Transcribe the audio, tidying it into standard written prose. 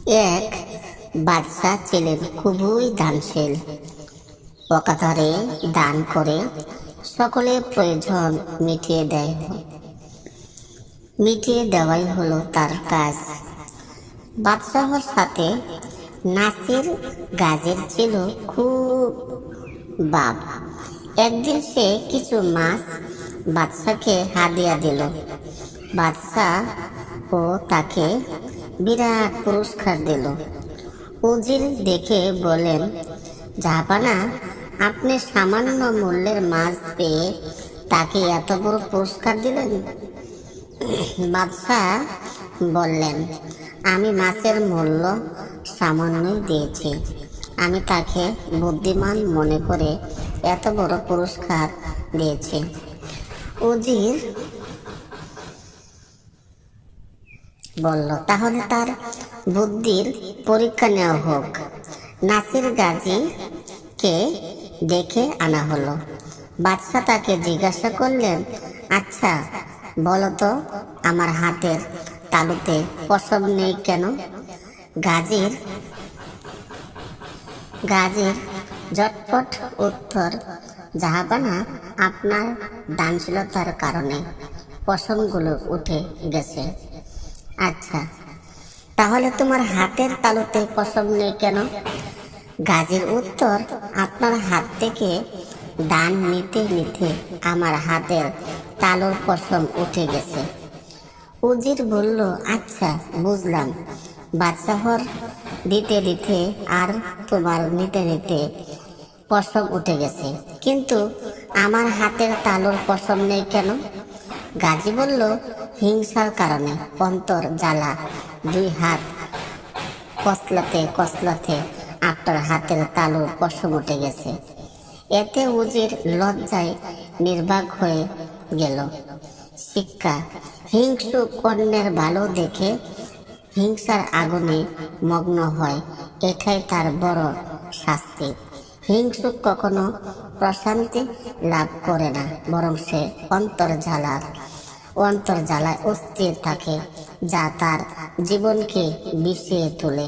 এক বাদশা ছিলেন খুবই দানশীল। অকাতরে দান করে সকলের প্রয়োজন মিটিয়ে দেওয়াই হলো তার কাজ। বাদশাহর সাথে নাসির গাজীর ছিল খুব ভাব। একদিন সে কিছু মাছ বাদশাকে হাদিয়া দিল। বাদশাহ ও তাকে বিরাট পুরস্কার দিল। উজির দেখে বলেন, জাহাপানা, আপনি সামান্য মূল্যের মাছ পেয়ে তাকে এত বড় পুরস্কার দিলেন। বাদশাহ বললেন, আমি মাছের মূল্য সামান্যই দিয়েছি। আমি তাকে বুদ্ধিমান মনে করে এত বড় পুরস্কার দিয়েছি। উজির বলল, তাহলে তার বুদ্ধির পরীক্ষা নেওয়া হোক। নাসির গাজীকে ডেকে আনা হলো। বাদশাহ তাকে জিজ্ঞাসা করলেন, আচ্ছা বলো তো, আমার হাতের তালুতে পশম নেই কেন? গাজীর ঝটপট উত্তর, জাহাপানা, আপনার দানশীলতার কারণে পশমগুলো উঠে গেছে। আচ্ছা, তাহলে তোমার হাতের তালুতে পশম নেই কেন? গাজীর উত্তর, আপনার হাত থেকে দান নিতে নিতে আমার হাতের তালুর পশম উঠে গেছে। উজির বলল, আচ্ছা বুঝলাম, বাদশাহর দিতে দিতে আর তোমার নিতে নিতে পশম উঠে গেছে, কিন্তু আমার হাতের তালুর পশম নেই কেন? গাজী বলল, হিংসার কারণে অন্তর জ্বালা, দুই হাত কসলাতে আপনার হাতের তালুর পশম উঠে গেছে। এতে উজির লজ্জায় নির্বাক হয়ে গেল। শিক্ষা: হিংসুক অন্যের ভালো দেখে হিংসার আগুনে মগ্ন হয়, এটাই তার বড় শাস্তি। হিংসুক কখনো প্রশান্তি লাভ করে না, বরং সে অন্তর জ্বালায় অস্থির থাকে, যা তার জীবনকে বিষিয়ে তোলে।